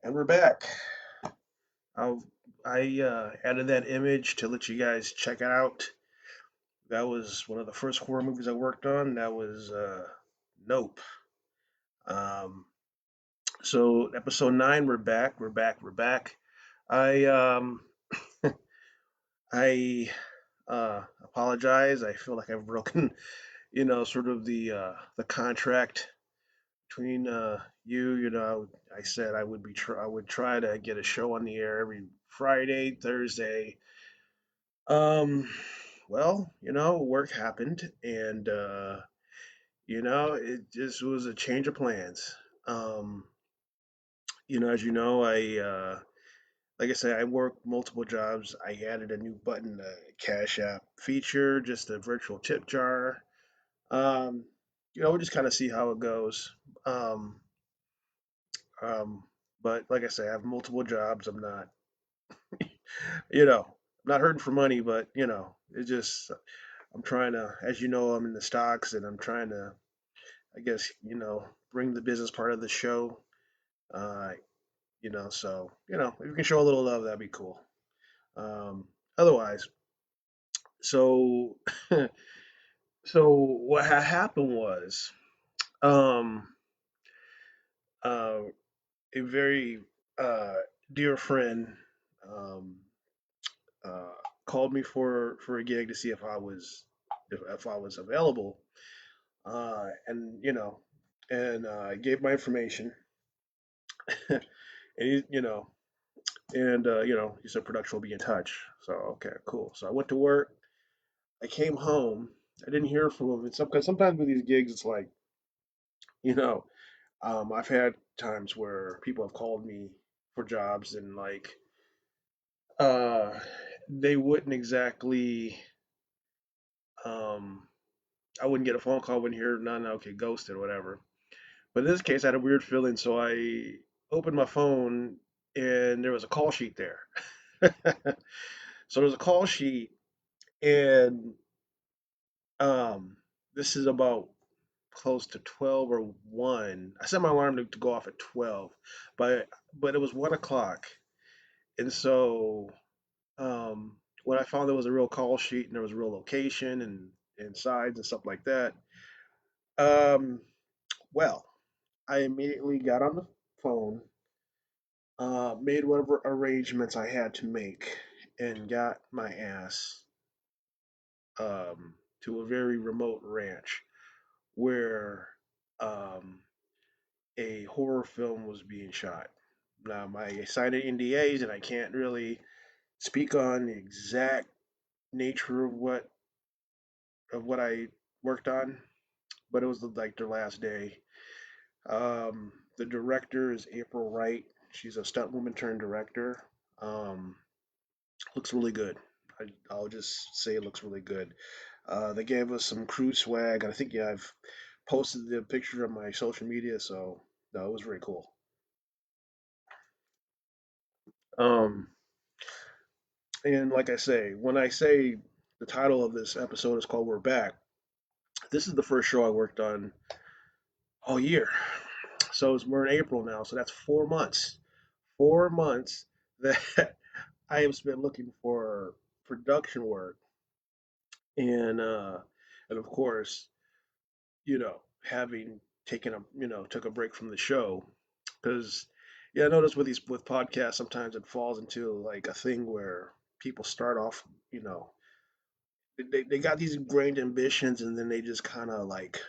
And we're back. I'll, I added that image to let you guys check it out. That was one of the first horror movies I worked on. That was Nope. Um, so episode 9, we're back. We're back. We're back. I I apologize. I feel like I've broken, sort of the contract between you. I said I would try to get a show on the air every Friday, Thursday. Um, well, work happened, and it just was a change of plans. Um, as you know, like I said, I work multiple jobs. I added a new button, Cash App feature, just a virtual tip jar. Um, we'll just kind of see how it goes. Um, um, but like I say, I have multiple jobs. I'm not hurting for money, but it just I'm trying to, as you know, I'm in the stocks and I'm trying to, I guess, bring the business part of the show. Uh, so if you can show a little love, that'd be cool. Otherwise, so so what happened was, um, uh, a very uh, dear friend um, uh, called me for a gig to see if I was available, and I gave my information, and he said production will be in touch. So okay, cool. So I went to work. I came home. I didn't hear from him. Because sometimes with these gigs, it's like you know, I've had times where people have called me for jobs and like uh, they wouldn't exactly. Um, I wouldn't get a phone call, wouldn't hear none. Okay, ghosted or whatever. But in this case, I had a weird feeling, so I opened my phone and there was a call sheet there. So there's a call sheet, and um, this is about close to 12 or 1. I set my alarm to go off at 12, but it was 1 o'clock, and so when I found there was a real call sheet and there was a real location and sides and stuff like that, um, well, I immediately got on the phone, made whatever arrangements I had to make, and got my ass um, to a very remote ranch where um, a horror film was being shot. Now, I signed NDAs, and I can't really speak on the exact nature of what I worked on, but it was like their last day. The director is April Wright. She's a stunt woman turned director. Um, Looks really good. I'll just say it looks really good. They gave us some crew swag. I think, yeah, I've posted the picture on my social media, so no, it was very cool. Um, and like I say, when I say the title of this episode is called "We're Back," this is the first show I worked on all year. So we're in April now, so that's 4 months. 4 months that I have spent looking for production work, and of course, having taken took a break from the show, because yeah, I notice with podcasts sometimes it falls into like a thing where people start off, you know, they got these ingrained ambitions and then they just kind of like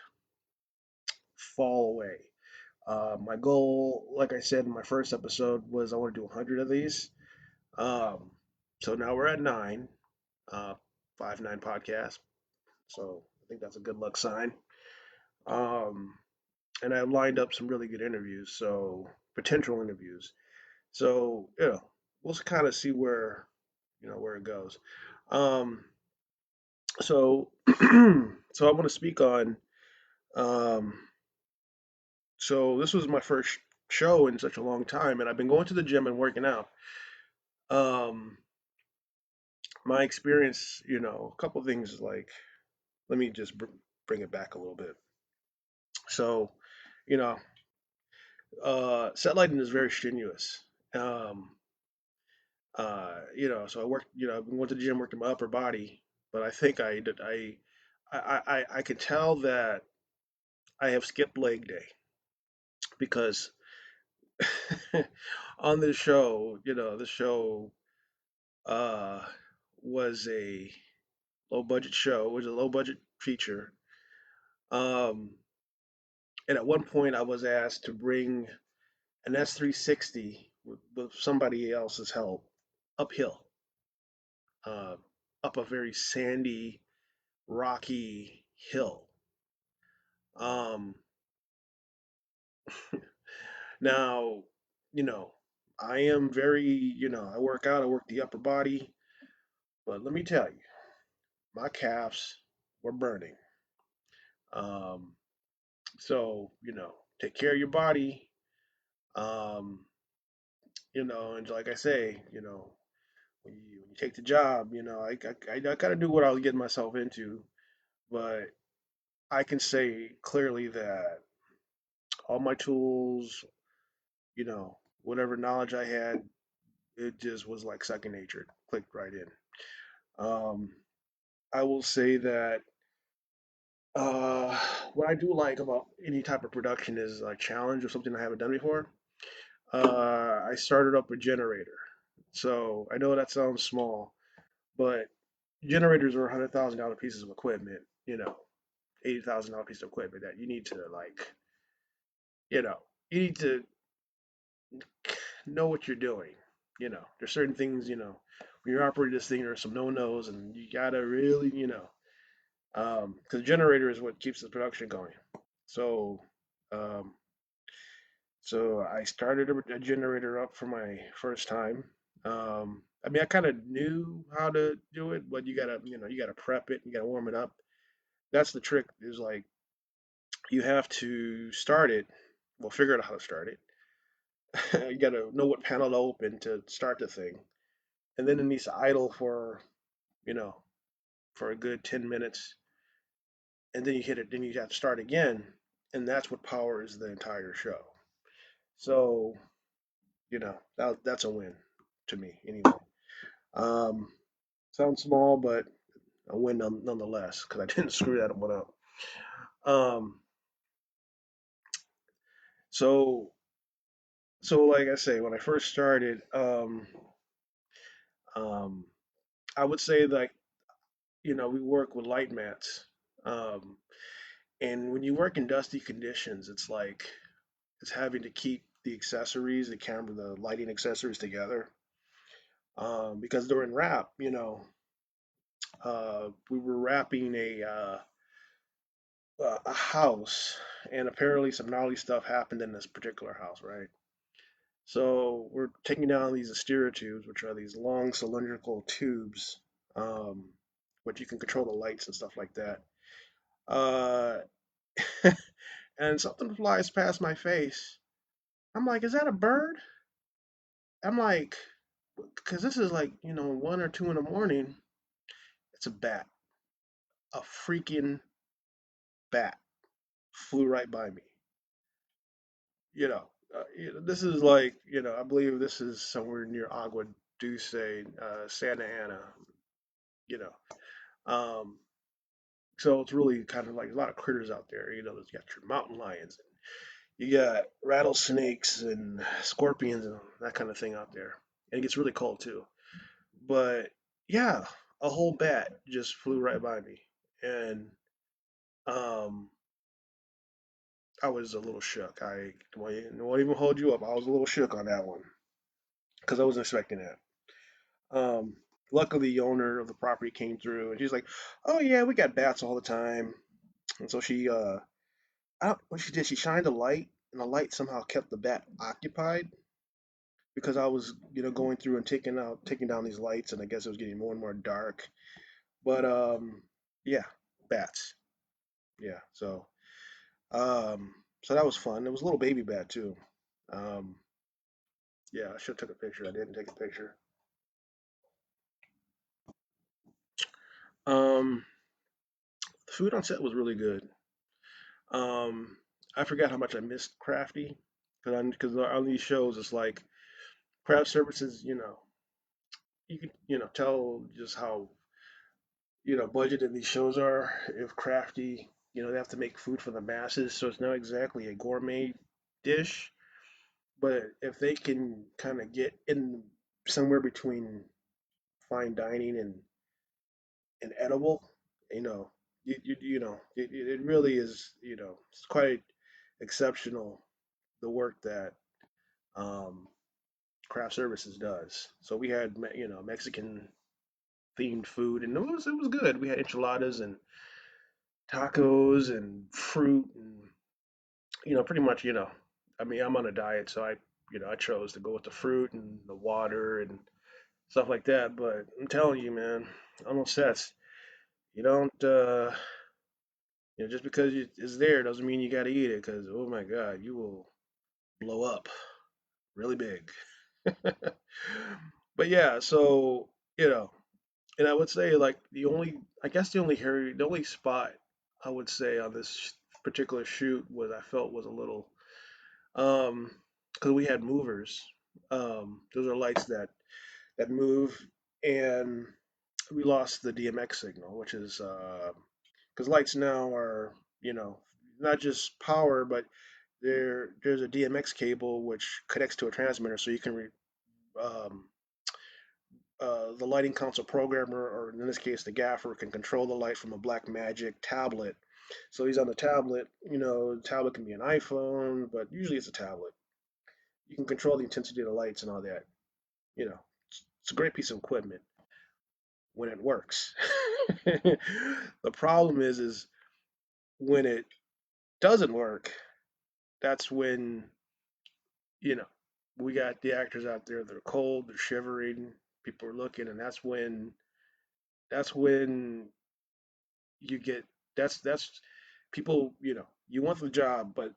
fall away. My goal, like I said in my first episode, was I want to do 100 of these. Um, so now we're at 9, uh, 5-9 podcasts. So I think that's a good luck sign. Um, and I've lined up some really good interviews, so potential interviews. So we'll kind of see where it goes. Um, so so I want to speak on. Um, so this was my first show in such a long time, and I've been going to the gym and working out. Um, my experience, a couple things like let me just bring it back a little bit. So, you know, Set lighting is very strenuous. Um, so I worked, I went to the gym, worked on my upper body, but I think I did, I can tell that I have skipped leg day because on this show, the show uh, was a low budget show, it was a low budget feature. Um, and at one point, I was asked to bring an S360 with somebody else's help uphill, uh, up a very sandy, rocky hill. Um, now, you know, I am very, I work out, I work the upper body, but let me tell you, my calves were burning. Um, so, take care of your body. Um, and like I say, when you take the job, I kind of knew what I was getting myself into, but I can say clearly that all my tools, whatever knowledge I had, it just was like second nature. It clicked right in. Um, I will say that uh, what I do like about any type of production is a challenge or something I haven't done before. I started up a generator. So I know that sounds small, but generators are $100,000 pieces of equipment, $80,000 piece of equipment that you need to you know, you need to know what you're doing. There's certain things, when you're operating this thing, there's some no-nos, and you gotta really, because the generator is what keeps the production going. So, um, so I started a generator up for my first time. I mean, I kind of knew how to do it, but you gotta prep it, you gotta warm it up. That's the trick. Is like you have to start it. Well, figure out how to start it. You gotta know what panel to open to start the thing, and then it needs to idle you know for a good 10 minutes, and then you hit it. Then you have to start again, and that's what powers the entire show. So that's a win to me anyway. Um, Sounds small, but a win nonetheless because I didn't screw that one up. Um, so so like I say, when I first started, um, I would say that we work with light mats. Um, and when you work in dusty conditions, it's having to keep the accessories, the camera, the lighting accessories together. Because during wrap, we were wrapping a house, and apparently some gnarly stuff happened in this particular house, right? So we're taking down these Astera tubes, which are these long cylindrical tubes, um, which you can control the lights and stuff like that. Uh, and something flies past my face. I'm like, is that a bird? I'm like, because this is like, 1 or 2 in the morning. It's a bat. A freaking bat flew right by me. This is like, I believe this is somewhere near Agua Dulce, Santa Ana, you know. Um, so it's really kind of like a lot of critters out there. You got your mountain lions, you got rattlesnakes and scorpions and that kind of thing out there. And it gets really cold too. But yeah, a whole bat just flew right by me. And um, I was a little shook. I won't even hold you up. I was a little shook on that one because I wasn't expecting that. Um, Luckily, the owner of the property came through and she's like, "Oh yeah, we got bats all the time." And so I don't, what she did, she shined a light, and the light somehow kept the bat occupied because I was, going through and taking down these lights, and I guess it was getting more and more dark. But yeah, bats. Yeah, so that was fun. It was a little baby bat too. Um, yeah, I should have took a picture. I didn't take a picture. Um, the food on set was really good. Um, I forgot how much I missed Crafty. Because on these shows, it's like craft services. You can tell just how budgeted these shows are. If crafty, they have to make food for the masses, so it's not exactly a gourmet dish. But if they can kind of get in somewhere between fine dining and edible, it really is, it's quite exceptional the work that um, craft services does. So we had, Mexican themed food, and it was good. We had enchiladas and tacos and fruit, and pretty much, I mean, I'm on a diet, so I chose to go with the fruit and the water and stuff like that. But I'm telling you, man, almost says you don't, just because it's there doesn't mean you got to eat it. Because oh my God, you will blow up really big. But yeah, so you know, and I would say like I guess the only spot I would say on this particular shoot was I felt was a little, um, because we had movers. Those are lights that move, and we lost the DMX signal, which is because lights now are, not just power, but there's a DMX cable which connects to a transmitter, so you can um, the lighting console programmer, or in this case, the gaffer, can control the light from a Black Magic tablet. So he's on the tablet. The tablet can be an iPhone, but usually it's a tablet. You can control the intensity of the lights and all that. You know, it's a great piece of equipment when it works. The problem is when it doesn't work. That's when you know we got the actors out there. They're cold, they're shivering. People are looking, and that's when you get that's people. You want the job, but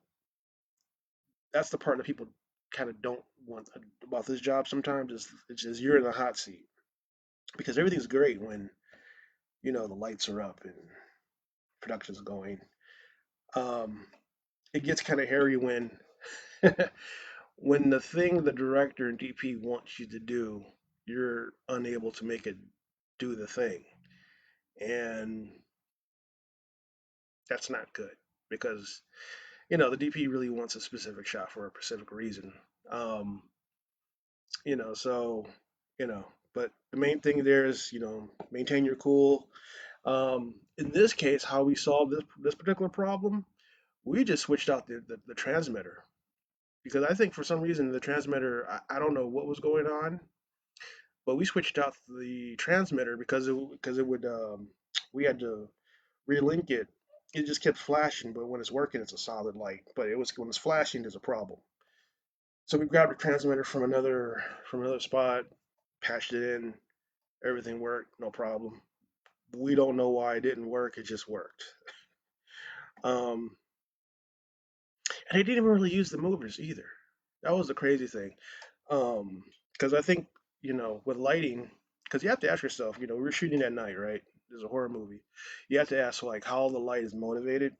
that's the part that people kind of don't want about this job. Sometimes it's just you're in the hot seat because everything's great when the lights are up and production's going. Um, it gets kind of hairy when when the thing the director and DP wants you to do, you're unable to make it do the thing, and that's not good because the DP really wants a specific shot for a specific reason. Um, so you know, but the main thing there is maintain your cool. In this case, how we solved this particular problem, we just switched out the transmitter because I think for some reason the transmitter, I don't know what was going on, but we switched out the transmitter because it would we had to relink it. It just kept flashing, but when it's working, it's a solid light. But it was when it's flashing, there's a problem. So we grabbed a transmitter from another spot, patched it in, everything worked, no problem. We don't know why it didn't work. It just worked. Um, and they didn't really use the movers either. That was the crazy thing. Um, because I think with lighting, because you have to ask yourself, we're shooting at night, right? There's a horror movie. You have to ask like how the light is motivated.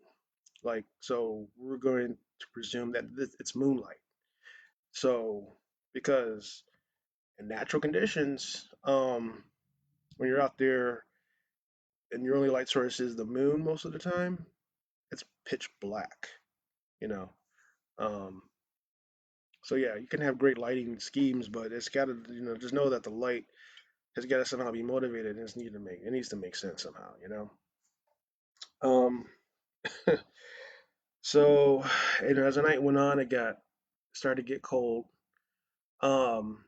Like, so we're going to presume that it's moonlight. So because in natural conditions, when you're out there and your only light source is the moon most of the time, it's pitch black, you know. Um, so yeah, you can have great lighting schemes, but it's got to, just know that the light has got to somehow be motivated, and it needs to make sense somehow. Um, so as the night went on, it started to get cold. Um,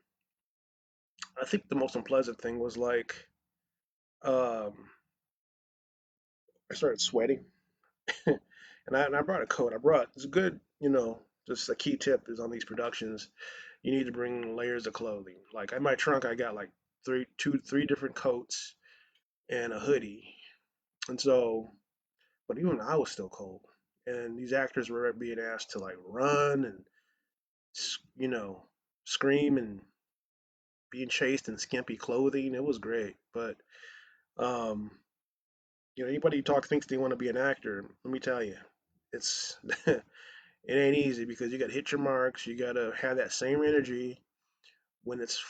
I think the most unpleasant thing was like, um, I started sweating, and I brought a coat. It's good, just a key tip is on these productions, you need to bring layers of clothing. Like in my trunk, I got like three different coats and a hoodie, and so, but even I was still cold. And these actors were being asked to like run and you know scream and being chased in skimpy clothing. It was great, but um, anybody who thinks they want to be an actor, let me tell you, it's It ain't easy because you got to hit your marks. You got to have that same energy when it's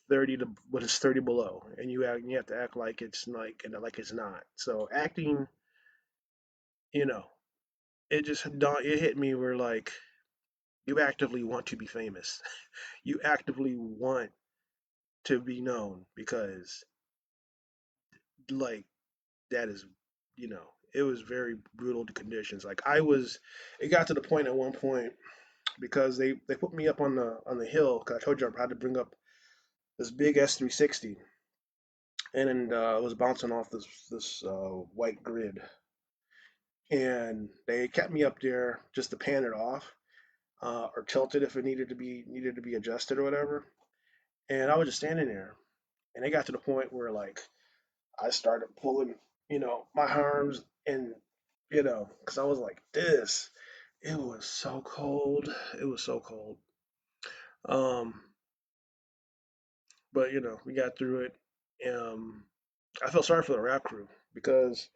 30 to when it's 30 below, and you have to act like it's like it's not. So acting, you know, it hit me where like you actively want to be famous. You actively want to be known because like that is, it was very brutal to conditions. It got to the point at one point because they put me up on the hill because I told you I had to bring up this big S360, and then it was bouncing off this white grid, and they kept me up there just to pan it off or tilt it if it needed to be adjusted or whatever. And I was just standing there, and it got to the point where like I started pulling, my arms and because I was like this. It was so cold. It was so cold. Um, but we got through it. I felt sorry for the rap crew because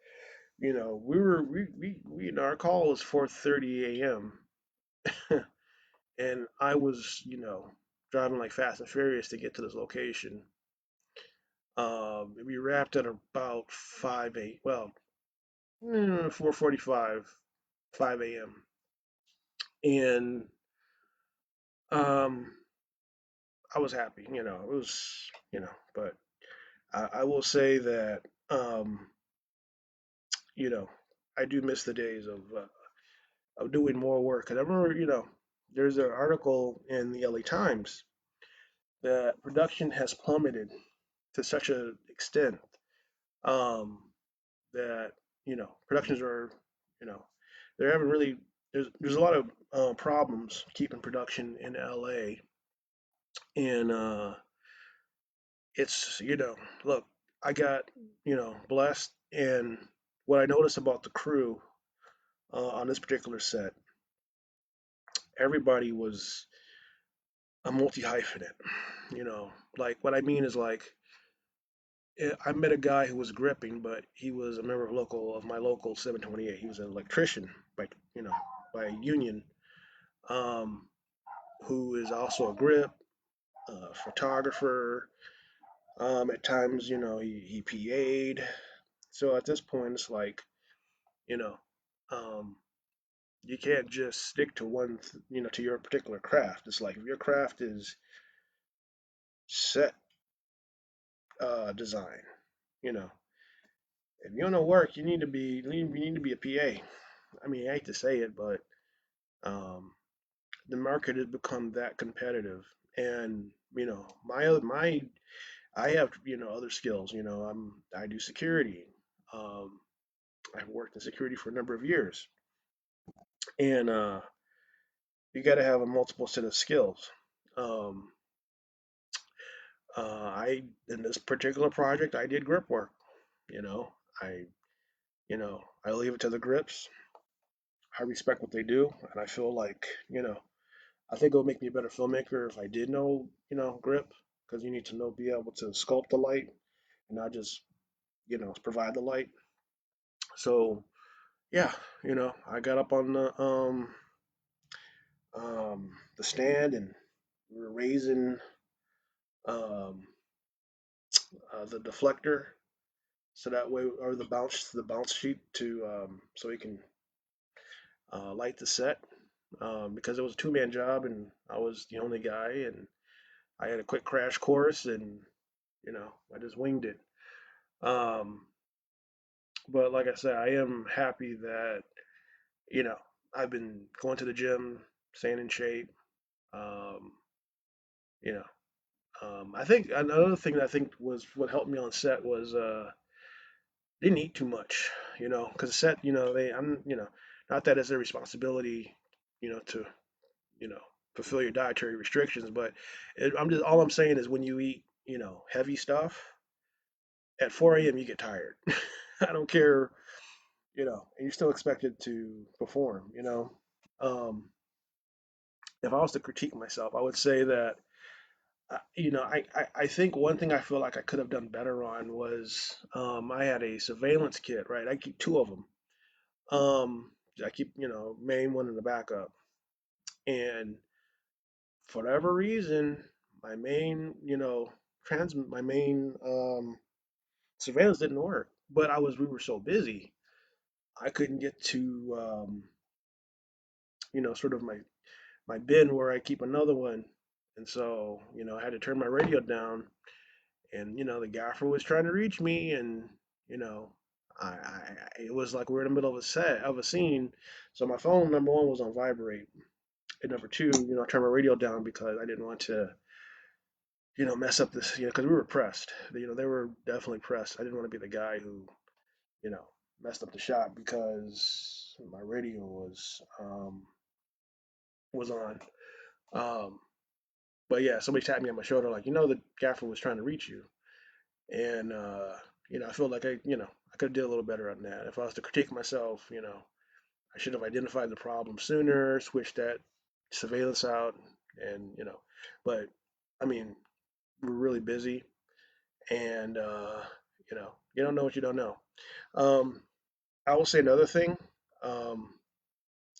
our call was 4:30 a.m. and I was driving like fast and furious to get to this location. We wrapped at about 5 8. Well, 4:45, 5 a.m. And um, I was happy. It was but I will say that um, you know, I do miss the days of doing more work. 'Cause I remember, there's an article in the LA Times that production has plummeted to such an extent um, that productions are, you know, they're having really there's a lot of problems keeping production in LA, and it's look, I got blessed, and what I noticed about the crew on this particular set, everybody was a multi hyphenate. Like what I mean is like I met a guy who was gripping, but he was a member of my local 728. He was an electrician by union, um, who is also a grip, photographer. At times, he PA'd. So at this point, it's like, you know, um, you can't just stick to to your particular craft. It's like if your craft is set design, you know, if you don't know work, you need to be a PA. I mean, I hate to say it, but um, the market has become that competitive, and my I have other skills. I do security. Um, I've worked in security for a number of years, and you got to have a multiple set of skills. Um, I in this particular project, I did grip work. You know, I I leave it to the grips. I respect what they do, and I feel like I think it would make me a better filmmaker if I did know grip, because you need to be able to sculpt the light and not just provide the light. So yeah, I got up on the stand, and we were raising um, the deflector so that way, or the bounce sheet to so we can light the set, because it was a two-man job and I was the only guy, and I had a quick crash course, and I just winged it. Um, but like I said, I am happy that you know I've been going to the gym, staying in shape. Um, you know, I think another thing that I think was what helped me on set was didn't eat too much. Because set, not that it's their responsibility, to you know fulfill your dietary restrictions, but all I'm saying is when you eat, heavy stuff at 4 a.m. you get tired. I don't care, and you're still expected to perform. Um, if I was to critique myself, I would say that I think one thing I feel like I could have done better on was I had a surveillance kit, right? I keep two of them. I keep, main one in the backup. And for whatever reason, my main, my main surveillance didn't work. But we were so busy, I couldn't get to, sort of my bin where I keep another one. And so, I had to turn my radio down, and the gaffer was trying to reach me, and you know, it was like we are in the middle of a scene. So my phone, number one, was on vibrate, and number two, I turned my radio down because I didn't want to, mess up this, because we were pressed. They were definitely pressed. I didn't want to be the guy who, you know, messed up the shot because my radio was on. Um, but yeah, somebody tapped me on my shoulder, like, the gaffer was trying to reach you. And I feel like I could have did a little better on that. If I was to critique myself, I should have identified the problem sooner, switched that surveillance out, and but I mean, we're really busy, and you don't know what you don't know. Um, I will say another thing um,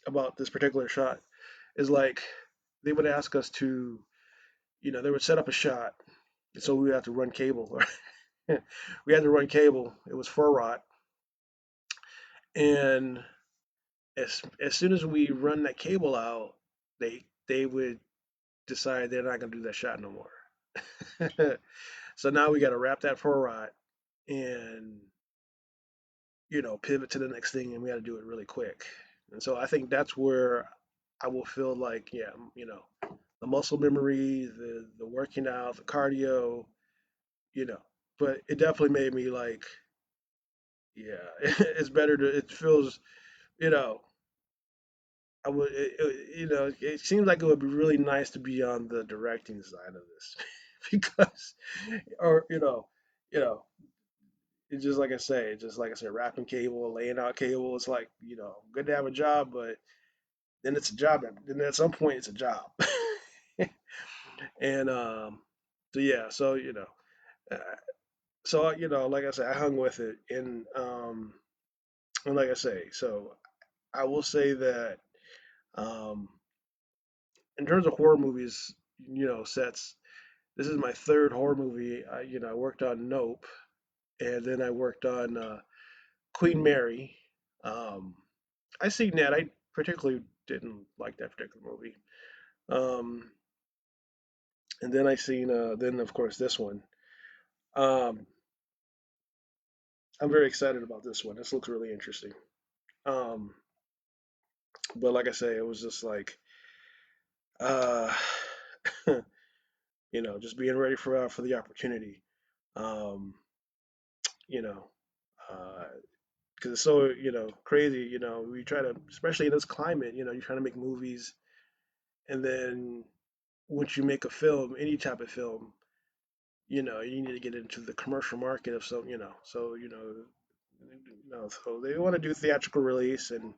about this particular shot is like they would ask us to, they would set up a shot, so we would have to run cable. We had to run cable. It was 4 rot, and as soon as we run that cable out, they would decide they're not gonna do that shot no more. So now we got to wrap that 4 rot and pivot to the next thing, and we got to do it really quick. And so I think that's where I will feel like, yeah, the muscle memory, the working out, the cardio, you know. But it definitely made me like, yeah, it's better to. It feels, you know, I would, it seems like it would be really nice to be on the directing side of this, because, or you know, it's just like I say, wrapping cable, laying out cable. It's like, good to have a job, but then it's a job. Then at some point, it's a job. And so yeah, so uh, like I said, I hung with it, and like I say, so I will say that um, in terms of horror movies, sets. This is my third horror movie. I worked on Nope, and then I worked on Queen Mary. Um, I seen that. I particularly didn't like that particular movie. Um, and then I seen then of course this one. Um, I'm very excited about this one. This looks really interesting. Um, but like I say, it was just like uh, just being ready for the opportunity. Um, you know, because it's so crazy. We try to, especially in this climate, you're trying to make movies, and then once you make a film, any type of film, you need to get into the commercial market of some, so so they want to do theatrical release, and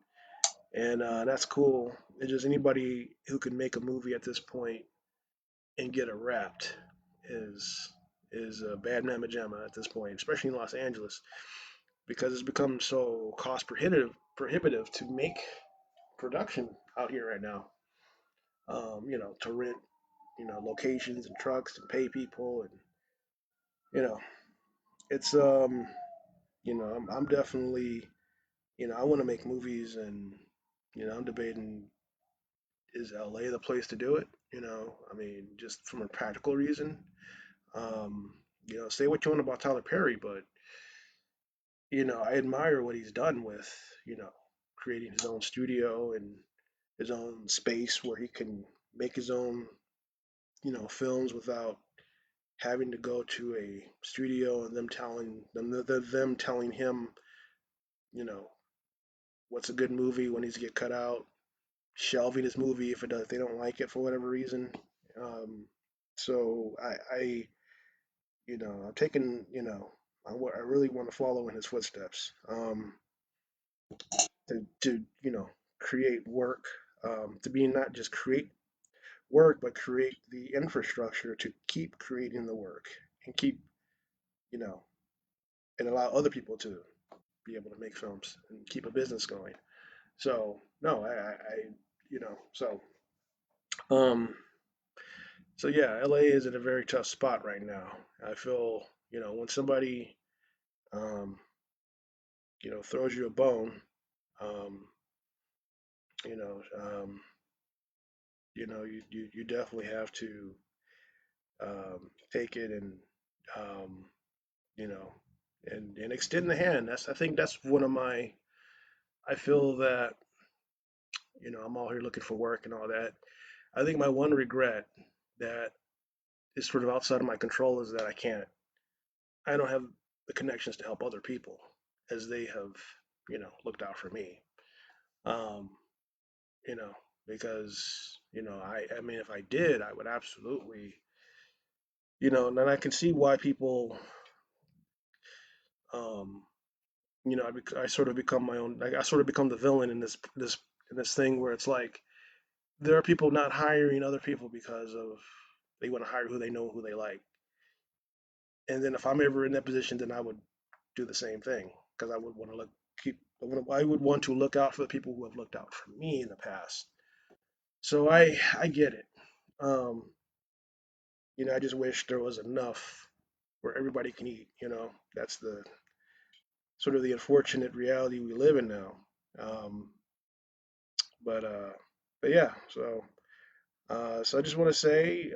that's cool. It's just anybody who can make a movie at this point and get it wrapped is is a bad mamma jamma at this point, especially in Los Angeles, because it's become so cost prohibitive to make production out here right now. To rent, locations and trucks and pay people, and you know, it's I'm definitely, I want to make movies, and I'm debating, is LA the place to do it? I mean, just from a practical reason. Um, say what you want about Tyler Perry, but I admire what he's done with, you know, creating his own studio and his own space where he can make his own, films without having to go to a studio and them telling him, you know, what's a good movie, when he's to get cut out, shelving his movie if they don't like it for whatever reason. Um, so I'm taking, I really want to follow in his footsteps, to create work, to be not just create work, but create the infrastructure to keep creating the work, and keep, you know, and allow other people to be able to make films and keep a business going. So no, you know, um, so yeah, LA is in a very tough spot right now. I feel, when somebody, um, throws you a bone, um, you know, um, you definitely have to take it and, um, you know, and extend the hand. I think that's one of my, I feel that, I'm out here looking for work and all that. I think my one regret that is sort of outside of my control is that I don't have the connections to help other people as they have, looked out for me. Um, you know, because, I mean, if I did, I would absolutely, and then I can see why people, um, I sort of become my own, like I sort of become the villain in this thing where it's like there are people not hiring other people because of they want to hire who they know, who they like. And then if I'm ever in that position, then I would do the same thing because I would want to I would want to look out for the people who have looked out for me in the past. So I get it. Um, I just wish there was enough where everybody can eat. That's the sort of the unfortunate reality we live in now. Um, but uh, but yeah, so I just want to say,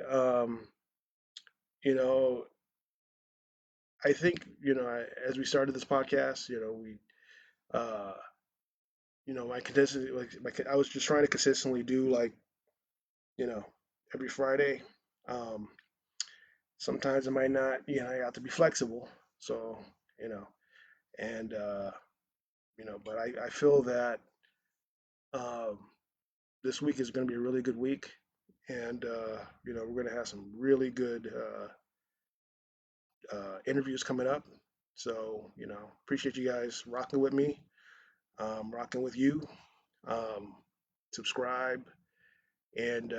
you know, I think as we started this podcast, we uh, my consistent like I was just trying to consistently do like you know every Friday. Um, Sometimes it might not, you have to be flexible. So you know, and but I feel that um, this week is going to be a really good week, and we're going to have some really good interviews coming up. So appreciate you guys rocking with me, rocking with you. Um, Subscribe, and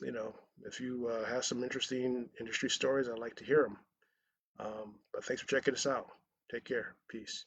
you know, if you have some interesting industry stories, I'd like to hear them. But thanks for checking us out. Take care. Peace.